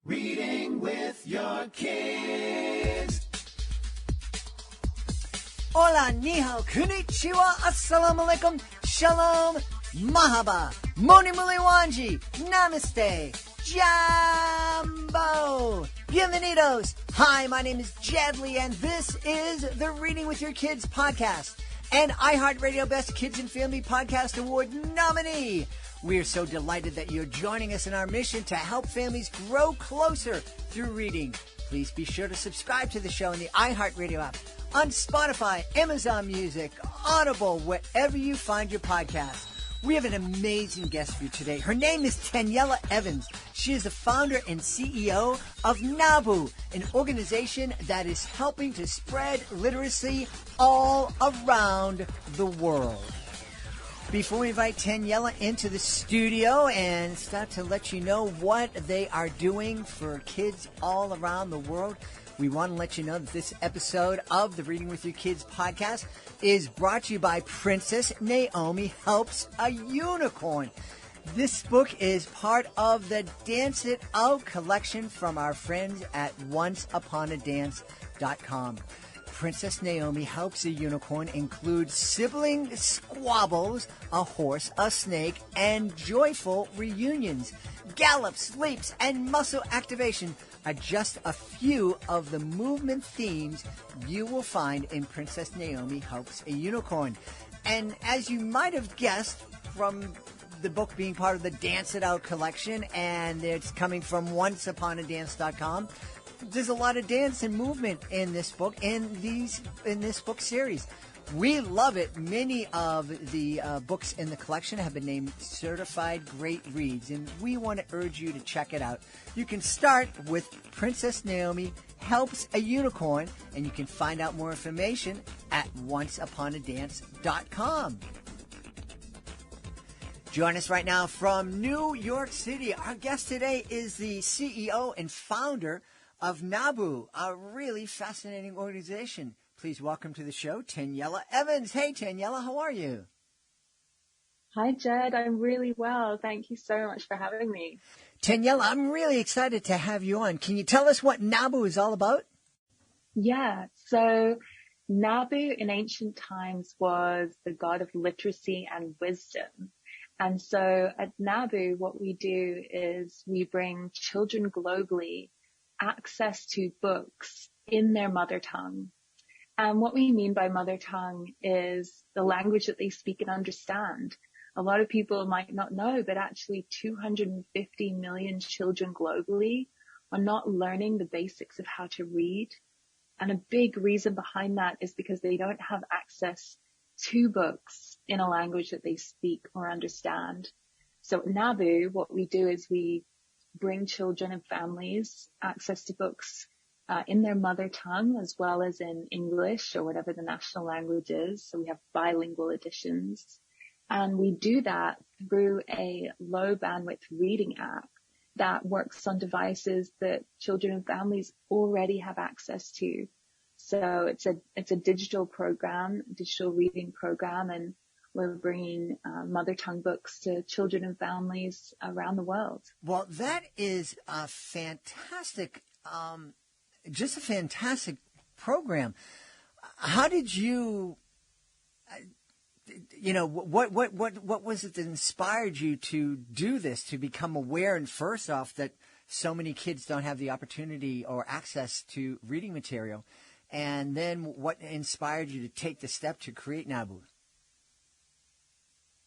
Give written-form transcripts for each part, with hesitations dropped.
Reading with your kids. Hola, ni hao, konnichiwa, assalamu alaikum, shalom, mahaba, moni muli wanji, namaste, jambo, bienvenidos. Hi, my name is Jadley, and this is the Reading with Your Kids podcast, an iHeartRadio Best Kids and Family Podcast Award nominee. We are so delighted that you're joining us in our mission to help families grow closer through reading. Please be sure to subscribe to the show in the iHeartRadio app, on Spotify, Amazon Music, Audible, wherever you find your podcast. We have an amazing guest for you today. Her name is Tanyella Evans. She is the founder and CEO of Naboo, an organization that is helping to spread literacy all around the world. Before we invite Tanyella into the studio and start to let you know what they are doing for kids all around the world, we want to let you know that this episode of the Reading with Your Kids podcast is brought to you by Princess Naomi Helps a Unicorn. This book is part of the Dance It Out collection from our friends at OnceUponADance.com. Princess Naomi Helps a Unicorn includes sibling squabbles, a horse, a snake, and joyful reunions. Gallops, leaps, and muscle activation are just a few of the movement themes you will find in Princess Naomi Helps a Unicorn. And as you might have guessed from the book being part of the Dance It Out collection, and it's coming from OnceUponADance.com, there's a lot of dance and movement in this book, in this book series. We love it. Many of the books in the collection have been named certified great reads, and we want to urge you to check it out. You can start with Princess Naomi Helps a Unicorn, and you can find out more information at OnceUponADance.com. Join us right now from New York City. Our guest today is the CEO and founder of Naboo, a really fascinating organization. Please welcome to the show, Tanyella Evans. Hey, Tanyella, how are you? Hi, Jed. I'm really well. Thank you so much for having me. Tanyella, I'm really excited to have you on. Can you tell us what Naboo is all about? Yeah. So Nabu in ancient times was the god of literacy and wisdom. And so at Nabu, what we do is we bring children globally access to books in their mother tongue. And what we mean by mother tongue is the language that they speak and understand. A lot of people might not know, but actually 250 million children globally are not learning the basics of how to read. And a big reason behind that is because they don't have access to books in a language that they speak or understand. So at Nabu, what we do is we bring children and families access to books in their mother tongue as well as in English or whatever the national language is. So we have bilingual editions. And we do that through a low bandwidth reading app that works on devices that children and families already have access to. So it's a digital program, digital reading program, and we're bringing mother tongue books to children and families around the world. Well, that is a fantastic, just a fantastic program. How did you, what was it that inspired you to do this, to become aware, and first off, that so many kids don't have the opportunity or access to reading material? And then what inspired you to take the step to create Naboo?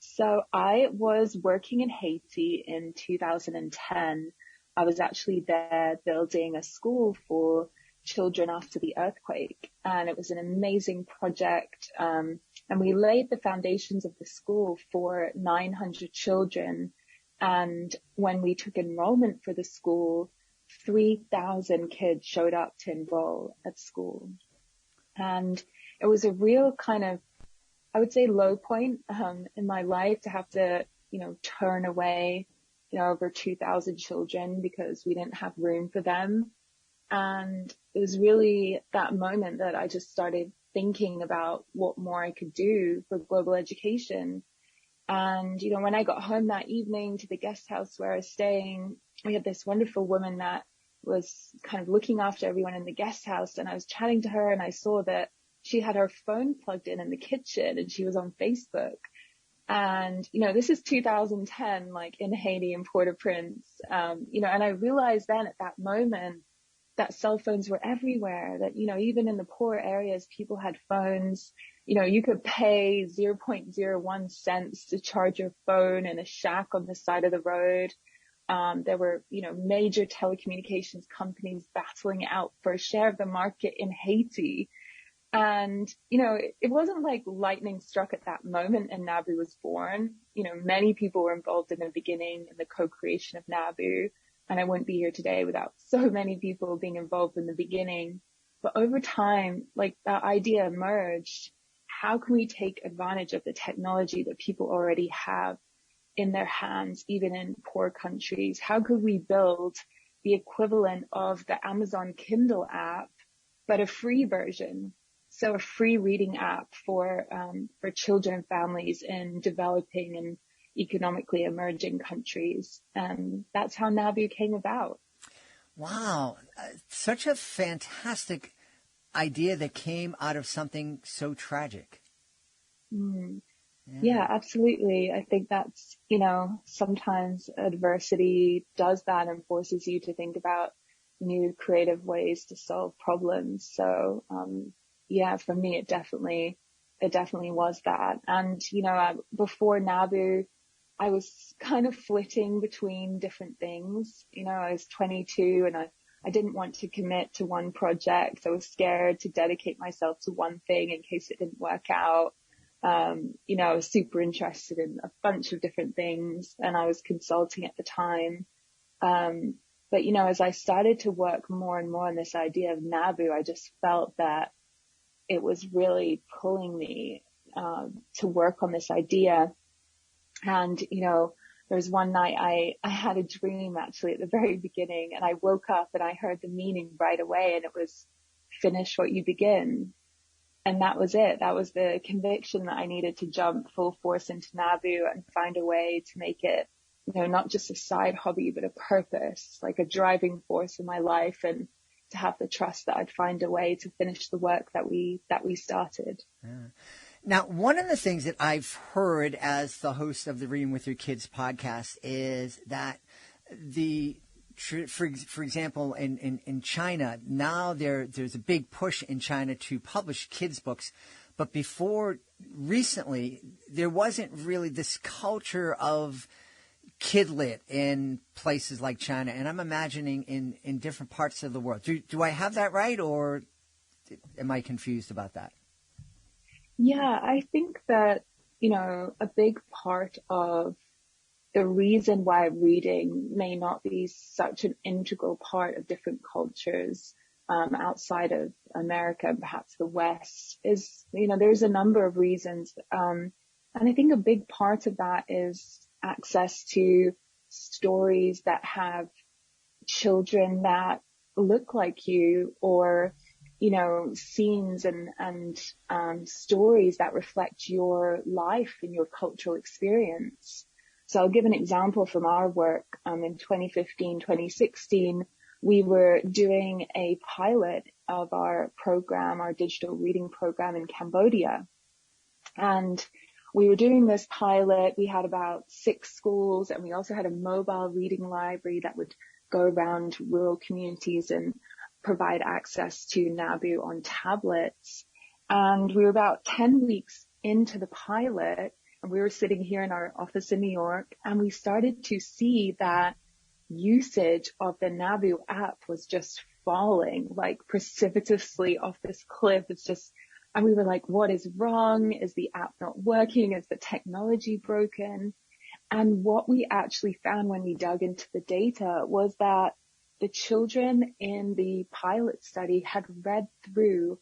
So I was working in Haiti in 2010. I was actually there building a school for children after the earthquake. And it was an amazing project. And we laid the foundations of the school for 900 children. And when we took enrollment for the school, 3,000 kids showed up to enroll at school. And it was a real kind of, I would say, low point in my life to have to, turn away, over 2,000 children because we didn't have room for them. And it was really that moment that I just started thinking about what more I could do for global education. And, when I got home that evening to the guest house where I was staying, we had this wonderful woman that was kind of looking after everyone in the guest house, and I was chatting to her, and I saw that she had her phone plugged in the kitchen, and she was on Facebook. And, this is 2010, like in Haiti and Port-au-Prince, and I realized then at that moment that cell phones were everywhere, that, even in the poor areas, people had phones. You could pay 0.01 cents to charge your phone in a shack on the side of the road. There were, major telecommunications companies battling out for a share of the market in Haiti. And, it wasn't like lightning struck at that moment and Naboo was born. Many people were involved in the beginning in the co-creation of Naboo. And I wouldn't be here today without so many people being involved in the beginning. But over time, like that idea emerged. How can we take advantage of the technology that people already have in their hands, even in poor countries? How could we build the equivalent of the Amazon Kindle app, but a free version? So a free reading app for children and families in developing and economically emerging countries. And that's how Naboo came about. Wow. Such a fantastic idea that came out of something so tragic. Yeah, absolutely. I think that's, sometimes adversity does that and forces you to think about new creative ways to solve problems. So, for me, it definitely was that. And, before Naboo, I was kind of flitting between different things. I was 22 and I didn't want to commit to one project. I was scared to dedicate myself to one thing in case it didn't work out. I was super interested in a bunch of different things and I was consulting at the time. But, as I started to work more and more on this idea of Naboo, I just felt that it was really pulling me, to work on this idea. And, there was one night I had a dream actually at the very beginning and I woke up and I heard the meaning right away and it was finish what you begin. And that was it. That was the conviction that I needed to jump full force into Naboo and find a way to make it, not just a side hobby, but a purpose, like a driving force in my life, and to have the trust that I'd find a way to finish the work that we started. Yeah. Now, one of the things that I've heard as the host of the Reading with Your Kids podcast is that for example, in China, now there's a big push in China to publish kids' books. But before recently, there wasn't really this culture of kid lit in places like China. And I'm imagining in different parts of the world. Do I have that right, or am I confused about that? Yeah, I think that, a big part of the reason why reading may not be such an integral part of different cultures outside of America and perhaps the West is, there's a number of reasons. And I think a big part of that is access to stories that have children that look like you, or, scenes and stories that reflect your life and your cultural experience. So I'll give an example from our work. In 2015, 2016, we were doing a pilot of our program, our digital reading program in Cambodia. And we were doing this pilot. We had about 6 schools, and we also had a mobile reading library that would go around rural communities and provide access to Naboo on tablets. And we were about 10 weeks into the pilot, and we were sitting here in our office in New York, and we started to see that usage of the Naboo app was just falling, like precipitously off this cliff. And we were like, what is wrong? Is the app not working? Is the technology broken? And what we actually found when we dug into the data was that the children in the pilot study had read through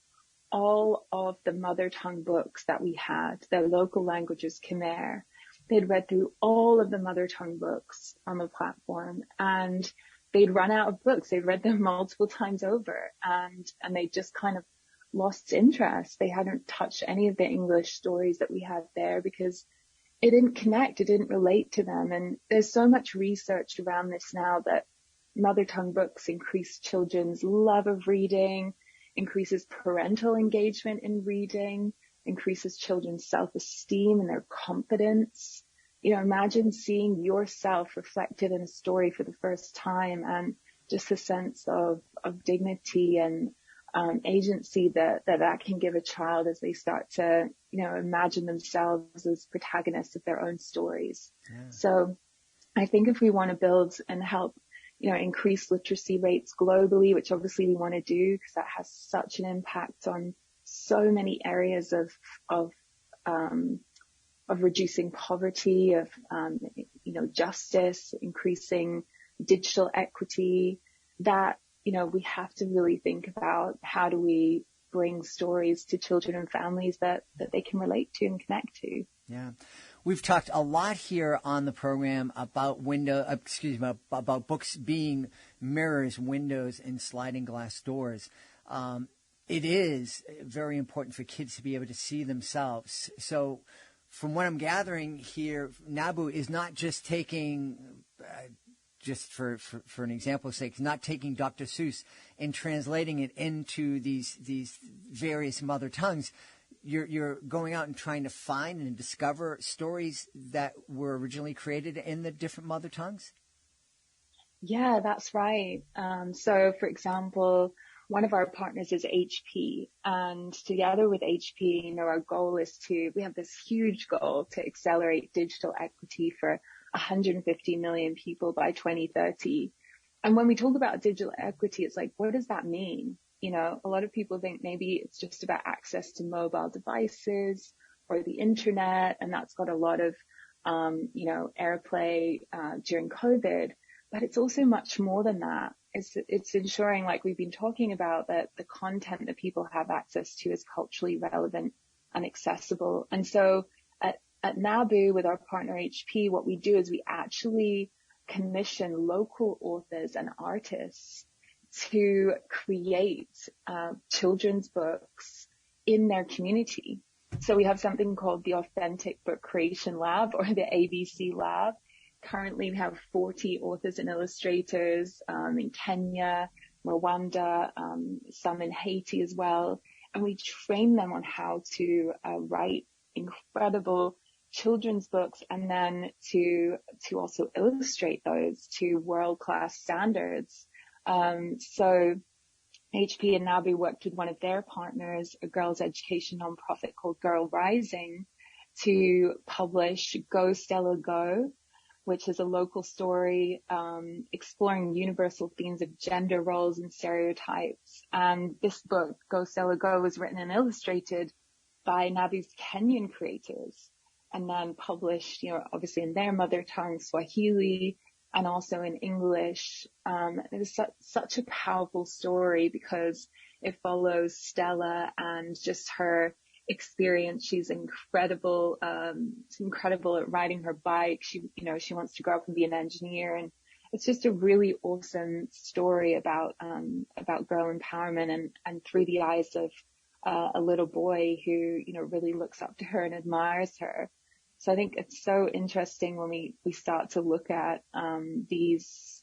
all of the mother tongue books that we had. Their local language is Khmer. They'd read through all of the mother tongue books on the platform, and they'd run out of books. They'd read them multiple times over, and they just kind of lost interest. They hadn't touched any of the English stories that we had there because it didn't connect. It didn't relate to them. And there's so much research around this now that mother tongue books increase children's love of reading, increases parental engagement in reading, increases children's self-esteem and their confidence. Imagine seeing yourself reflected in a story for the first time, and just a sense of dignity and agency that can give a child as they start to, imagine themselves as protagonists of their own stories. Yeah. So I think if we want to build and help, increase literacy rates globally, which obviously we want to do because that has such an impact on so many areas of reducing poverty, of, justice, increasing digital equity, that, we have to really think about how do we bring stories to children and families that they can relate to and connect to. Yeah. We've talked a lot here on the program about about books being mirrors, windows, and sliding glass doors. It is very important for kids to be able to see themselves. So from what I'm gathering here, Naboo is not just taking, just for an example's sake, not taking Dr. Seuss and translating it into these various mother tongues. You're going out and trying to find and discover stories that were originally created in the different mother tongues? Yeah, that's right. So, for example, one of our partners is HP, and together with HP, our goal is we have this huge goal to accelerate digital equity for 150 million people by 2030. And when we talk about digital equity, it's like, what does that mean? A lot of people think maybe it's just about access to mobile devices or the internet, and that's got a lot of, airplay during COVID. But it's also much more than that. It's ensuring, like we've been talking about, that the content that people have access to is culturally relevant and accessible. And so at Naboo, with our partner HP, what we do is we actually commission local authors and artists to create children's books in their community. So we have something called the Authentic Book Creation Lab, or the ABC Lab. Currently, we have 40 authors and illustrators in Kenya, Rwanda, some in Haiti as well. And we train them on how to write incredible children's books, and then to also illustrate those to world-class standards. So HP and Nabu worked with one of their partners, a girls' education nonprofit called Girl Rising, to publish Go Stella Go, which is a local story exploring universal themes of gender roles and stereotypes. And this book, Go Stella Go, was written and illustrated by Nabu's Kenyan creators, and then published, obviously in their mother tongue, Swahili, and also in English. It is such a powerful story because it follows Stella and just her experience. She's incredible. She's incredible at riding her bike. She wants to grow up and be an engineer, and it's just a really awesome story about girl empowerment and through the eyes of a little boy who, really looks up to her and admires her. So I think it's so interesting when we start to look at these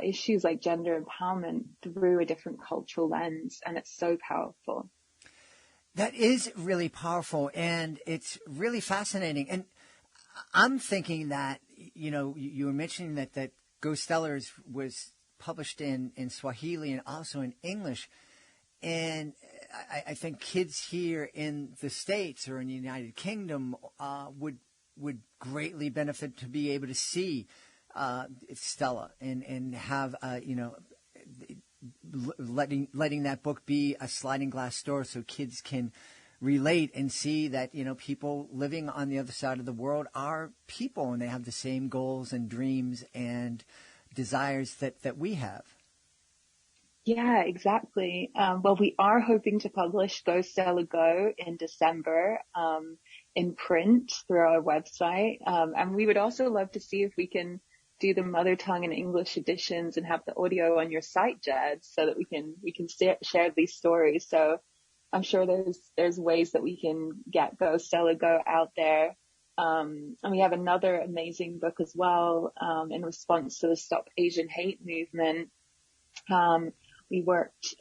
issues like gender empowerment through a different cultural lens, and it's so powerful. That is really powerful, and it's really fascinating. And I'm thinking that, you were mentioning that Go Stellars was published in Swahili and also in English. And I think kids here in the States or in the United Kingdom would greatly benefit to be able to see Stella and have letting that book be a sliding glass door so kids can relate and see that people living on the other side of the world are people, and they have the same goals and dreams and desires that we have. Yeah, exactly. Well, we are hoping to publish Go Stella Go in December in print through our website. And we would also love to see if we can do the mother tongue and English editions and have the audio on your site, Jed, so that we can share these stories. So I'm sure there's ways that we can get Go Stella Go out there. And we have another amazing book as well, in response to the Stop Asian Hate movement. We worked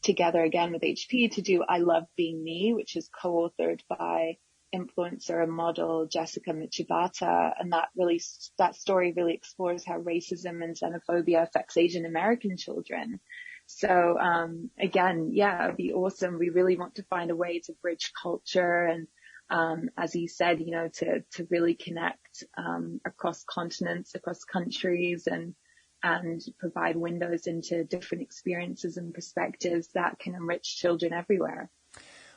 together again with HP to do I Love Being Me, which is co-authored by influencer and model Jessica Michibata. And that story really explores how racism and xenophobia affects Asian American children. So, again, yeah, it'd be awesome. We really want to find a way to bridge culture and, as you said, to really connect, across continents, across countries and provide windows into different experiences and perspectives that can enrich children everywhere.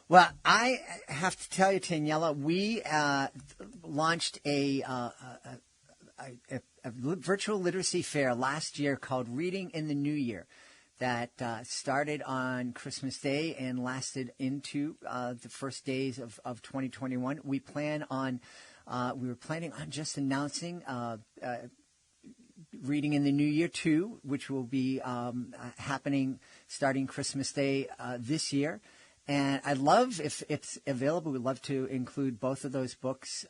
Well, I have to tell you, Tanyella, we launched a virtual literacy fair last year called Reading in the New Year that started on Christmas Day and lasted into the first days of 2021. We were planning on just announcing Reading in the New Year too, which will be happening starting Christmas Day this year. And I'd love, if it's available, we'd love to include both of those books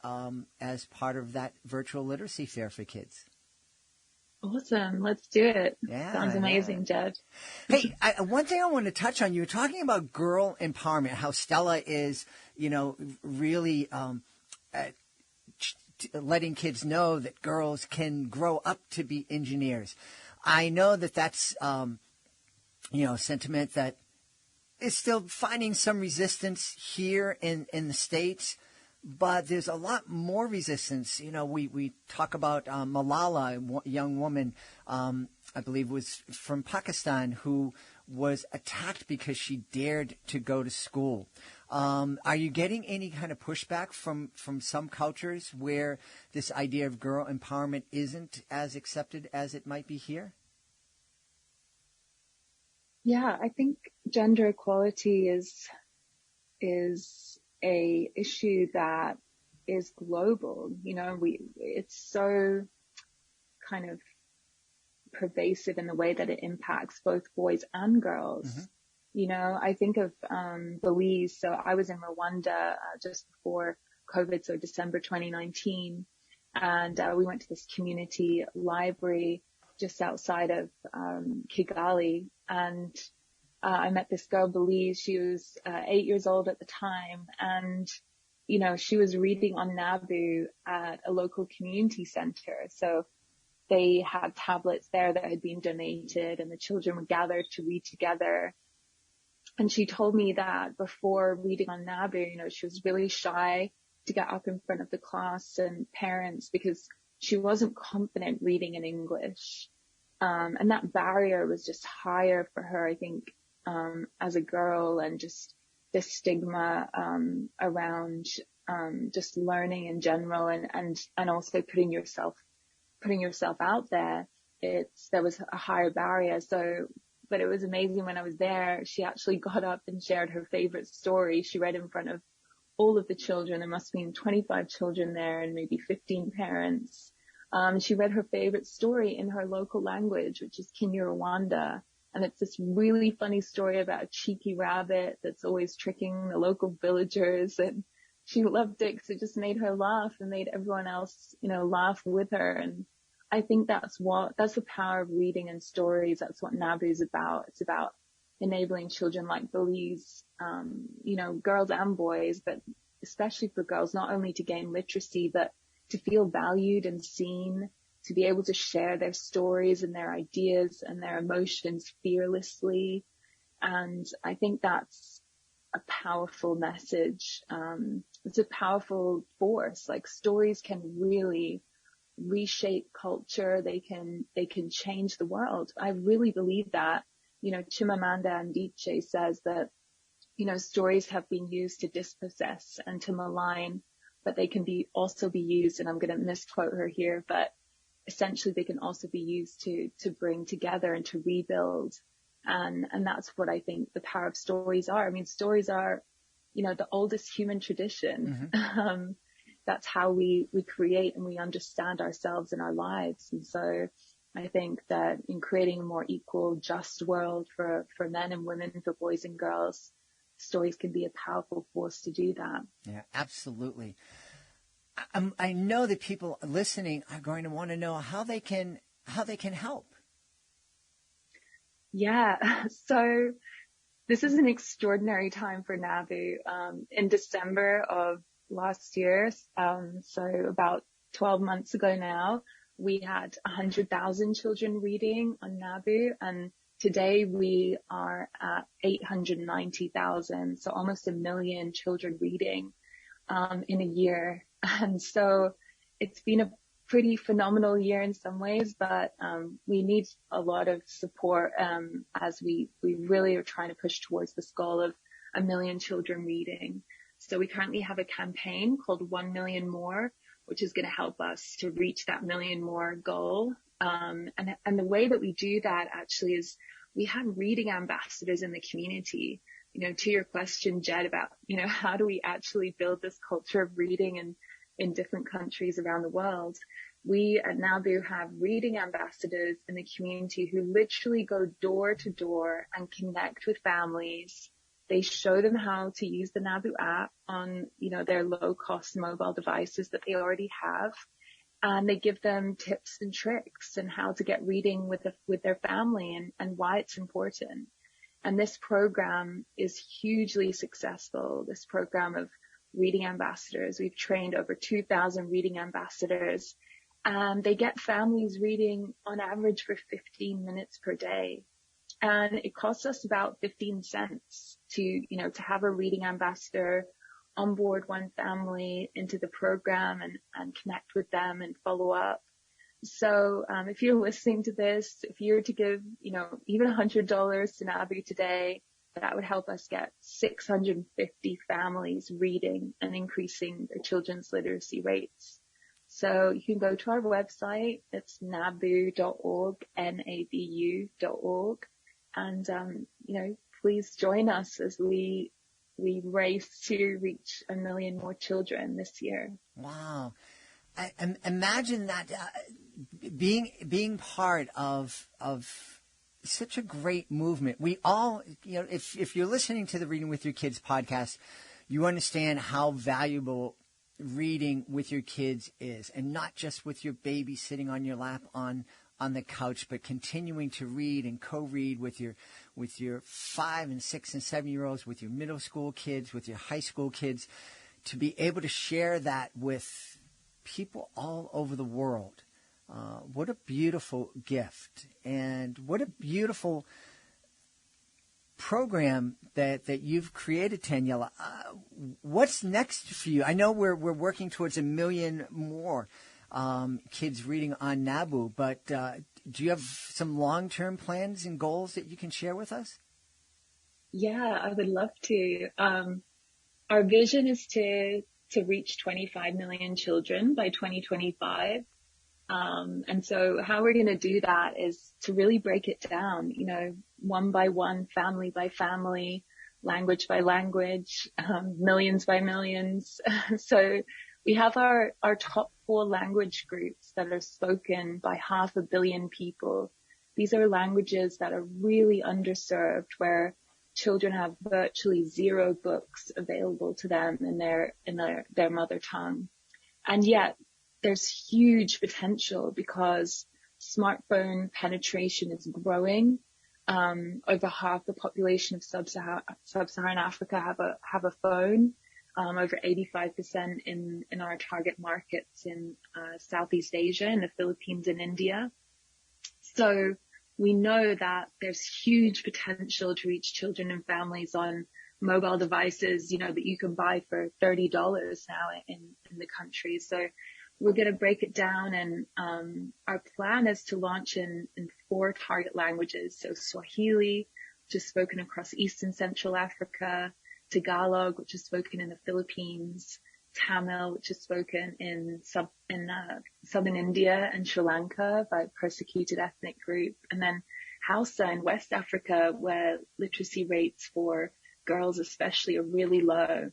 as part of that virtual literacy fair for kids. Awesome. Let's do it. Yeah, sounds amazing, Jed. Hey, one thing I want to touch on, you were talking about girl empowerment, how Stella is, really letting kids know that girls can grow up to be engineers. I know that that's, a sentiment that is still finding some resistance here in the States, but there's a lot more resistance. We talk about Malala, a young woman, I believe was from Pakistan, who was attacked because she dared to go to school. Are you getting any kind of pushback from some cultures where this idea of girl empowerment isn't as accepted as it might be here? Yeah, I think gender equality is a issue that is global. It's so kind of pervasive in the way that it impacts both boys and girls. Mm-hmm. I think of Belize. So I was in Rwanda just before COVID, so December 2019, and we went to this community library just outside of Kigali, and I met this girl, Belize. She was 8 years old at the time, and she was reading on Naboo at a local community center. So they had tablets there that had been donated, and the children would gather to read together. And she told me that before reading on Naboo, she was really shy to get up in front of the class and parents because she wasn't confident reading in English. And that barrier was just higher for her, I think, as a girl, and just the stigma, around, just learning in general and also putting yourself out there. There was a higher barrier. So, but it was amazing when I was there. She actually got up and shared her favorite story. She read in front of all of the children. There must have been 25 children there and maybe 15 parents. She read her favorite story in her local language, which is Kinyarwanda. And it's this really funny story about a cheeky rabbit that's always tricking the local villagers. And she loved it because it just made her laugh and made everyone else, laugh with her. And I think that's the power of reading and stories. That's what Naboo is about. It's about enabling children like Belize, girls and boys, but especially for girls, not only to gain literacy, but to feel valued and seen, to be able to share their stories and their ideas and their emotions fearlessly. And I think that's a powerful message. It's a powerful force. Like, stories can really reshape culture. They can change the world. I really believe that. Chimamanda Adichie says that, stories have been used to dispossess and to malign, but they can also be used, and I'm going to misquote her here, but essentially they can also be used to bring together and to rebuild. And that's what I think the power of stories are. I mean, stories are, the oldest human tradition. Mm-hmm. That's how we create and we understand ourselves and our lives. And so I think that in creating a more equal, just world for men and women, for boys and girls, stories can be a powerful force to do that. Yeah, absolutely. I know that people listening are going to want to know how they can help. Yeah. So this is an extraordinary time for Nabu. In December of last year, so about 12 months ago now, we had 100,000 children reading on Nabu, and today we are at 890,000, so almost 1 million children reading in a year. And so it's been a pretty phenomenal year in some ways, but we need a lot of support as we really are trying to push towards this goal of 1 million children reading. So we currently have a campaign called 1 Million More, which is going to help us to reach that 1 million more goal. And the way that we do that actually is we have reading ambassadors in the community. You know, to your question, Jed, about, you know, how do we actually build this culture of reading in different countries around the world? We at Naboo have reading ambassadors in the community who literally go door to door and connect with families. They show them how to use the Naboo app on, you know, their low cost mobile devices that they already have. And they give them tips and tricks and how to get reading with their family and why it's important. And this program is hugely successful. This program of reading ambassadors. We've trained over 2,000 reading ambassadors, and they get families reading on average for 15 minutes per day. And it costs us about 15 cents to have a reading ambassador onboard one family into the program and connect with them and follow up. So, if you're listening to this, if you were to give, even $100 to Nabu today, that would help us get 650 families reading and increasing their children's literacy rates. So you can go to our website. It's naboo.org, nabu.org. And, please join us as we race to reach 1 million more children this year. Wow. Imagine that, being part of such a great movement. We all, if you're listening to the Reading with Your Kids podcast, you understand how valuable reading with your kids is, and not just with your baby sitting on your lap on the couch, but continuing to read and co-read with your 5 and 6 and 7 year olds, with your middle school kids, with your high school kids, to be able to share that with people all over the world. What a beautiful gift, and what a beautiful program that you've created, Tanyella. What's next for you? I know we're working towards 1 million more kids reading on Naboo, but do you have some long-term plans and goals that you can share with us? Yeah, I would love to. Our vision is to reach 25 million children by 2025. And so how we're going to do that is to really break it down, one by one, family by family, language by language, millions by millions. So we have our top 4 language groups that are spoken by 500 million people. These are languages that are really underserved, where children have virtually 0 books available to them in their mother tongue. And yet there's huge potential because smartphone penetration is growing. Over half the population of sub-Saharan Africa have a phone. Over 85% in our target markets in Southeast Asia, in the Philippines and India. So we know that there's huge potential to reach children and families on mobile devices, that you can buy for $30 now in the country. So we're going to break it down, and our plan is to launch in 4 target languages. So Swahili, which is spoken across East and Central Africa; Tagalog, which is spoken in the Philippines; Tamil, which is spoken in southern India and Sri Lanka by a persecuted ethnic group; and then Hausa in West Africa, where literacy rates for girls especially are really low.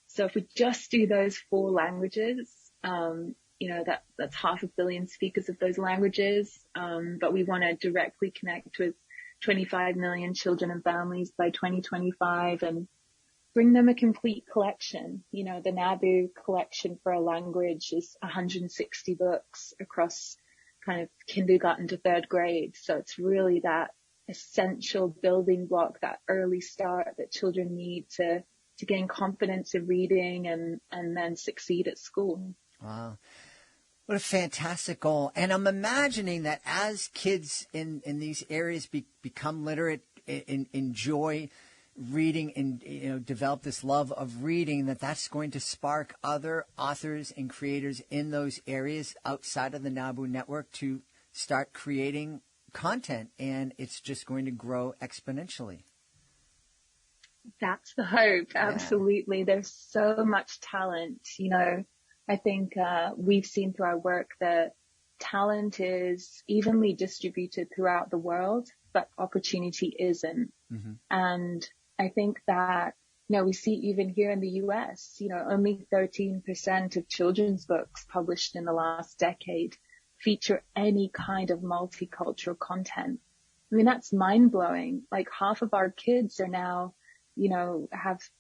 So if we just do those 4 languages, that's 500 million speakers of those languages. But we want to directly connect with 25 million children and families by 2025. And bring them a complete collection. You know, the Naboo collection for a language is 160 books across kind of kindergarten to third grade. So it's really that essential building block, that early start that children need to gain confidence in reading and then succeed at school. Wow. What a fantastic goal. And I'm imagining that as kids in these areas become literate, enjoy reading and, develop this love of reading, that's going to spark other authors and creators in those areas outside of the Naboo network to start creating content, and it's just going to grow exponentially. That's the hope. Absolutely. Yeah. There's so much talent. I think we've seen through our work that talent is evenly distributed throughout the world, but opportunity isn't. Mm-hmm. And I think that, we see even here in the US, only 13% of children's books published in the last decade feature any kind of multicultural content. I mean, that's mind blowing. Like half of our kids are now,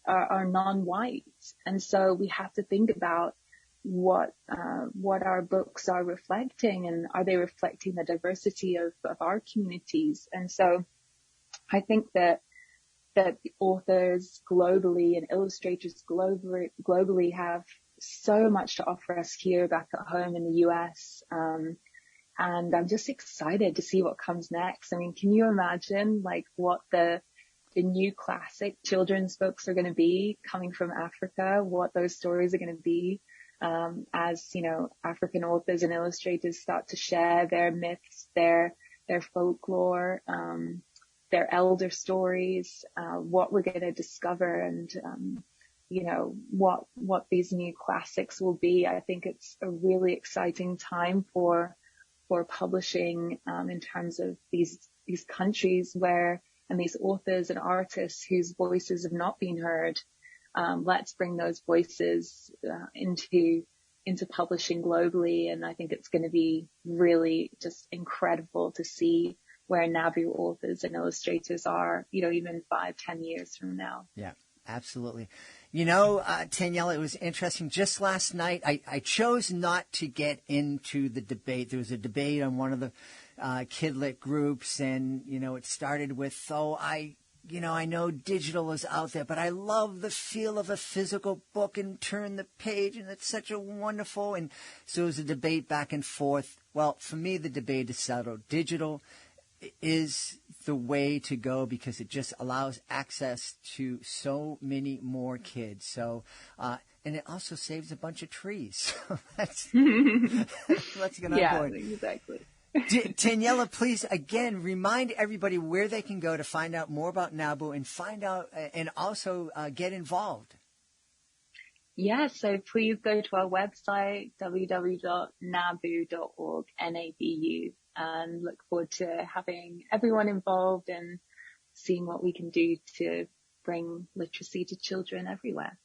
are non-white. And so we have to think about what our books are reflecting, and are they reflecting the diversity of our communities? And so I think that authors globally and illustrators globally have so much to offer us here back at home in the US. And I'm just excited to see what comes next. I mean, can you imagine like what the new classic children's books are going to be coming from Africa, what those stories are going to be, as, African authors and illustrators start to share their myths, their folklore, their elder stories, what we're going to discover and, what these new classics will be. I think it's a really exciting time for publishing, in terms of these countries and these authors and artists whose voices have not been heard. Let's bring those voices, into publishing globally. And I think it's going to be really just incredible to see where Naboo authors and illustrators are, even 5-10 years from now. Yeah, absolutely. Tanyella, it was interesting. Just last night, I chose not to get into the debate. There was a debate on one of the kidlit groups, and, it started with, I know digital is out there, but I love the feel of a physical book and turn the page, and it's such a wonderful. And so it was a debate back and forth. Well, for me, the debate is settled. Digital is the way to go because it just allows access to so many more kids. So, and it also saves a bunch of trees. So let's get on board. Yeah, exactly. Tanyella, please, again, remind everybody where they can go to find out more about Naboo and find out and also get involved. Yeah, so please go to our website, www.naboo.org, Nabu, and look forward to having everyone involved and seeing what we can do to bring literacy to children everywhere.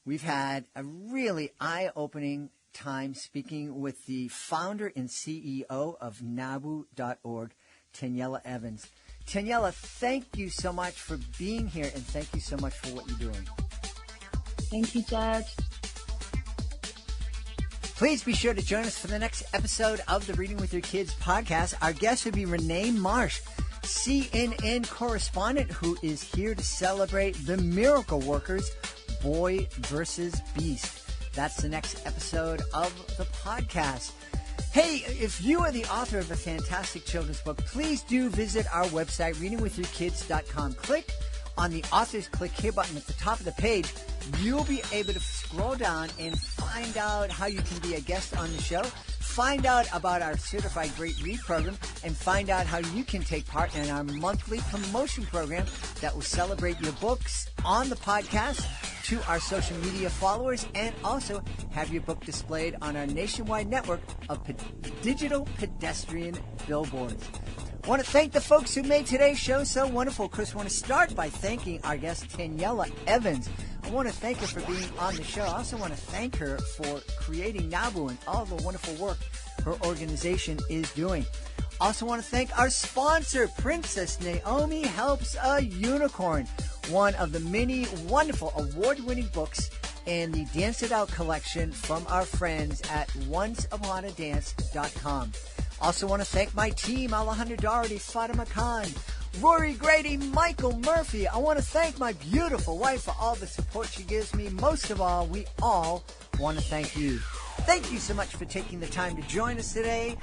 We've had a really eye-opening time speaking with the founder and CEO of Naboo.org, Tanyella Evans. Tanyella, thank you so much for being here, and thank you so much for what you're doing. Thank you, Jed. Please be sure to join us for the next episode of the Reading with Your Kids podcast. Our guest will be Renee Marsh, CNN correspondent, who is here to celebrate the Miracle Workers, Boy versus Beast. That's the next episode of the podcast. Hey, if you are the author of a fantastic children's book, please do visit our website, readingwithyourkids.com. Click on the author's click here button at the top of the page. You'll be able to scroll down and find out how you can be a guest on the show, find out about our Certified Great Read program, and find out how you can take part in our monthly promotion program that will celebrate your books on the podcast to our social media followers, and also have your book displayed on our nationwide network of digital pedestrian billboards. I want to thank the folks who made today's show so wonderful. Of course, I want to start by thanking our guest, Tanyella Evans. I want to thank her for being on the show. I also want to thank her for creating Naboo and all the wonderful work her organization is doing. Also want to thank our sponsor, Princess Naomi Helps a Unicorn. one of the many wonderful award-winning books in the Dance It Out collection from our friends at onceuponadance.com. Also want to thank my team, Alejandro Doherty, Fatima Khan, Rory Grady, Michael Murphy. I want to thank my beautiful wife for all the support she gives me. Most of all, we all want to thank you. Thank you so much for taking the time to join us today.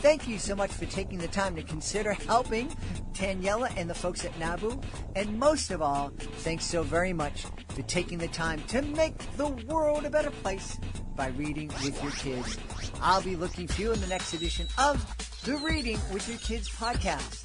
Thank you so much for taking the time to consider helping Tanyella and the folks at Naboo. And most of all, thanks so very much for taking the time to make the world a better place by reading with your kids. I'll be looking for you in the next edition of the Reading with Your Kids podcast.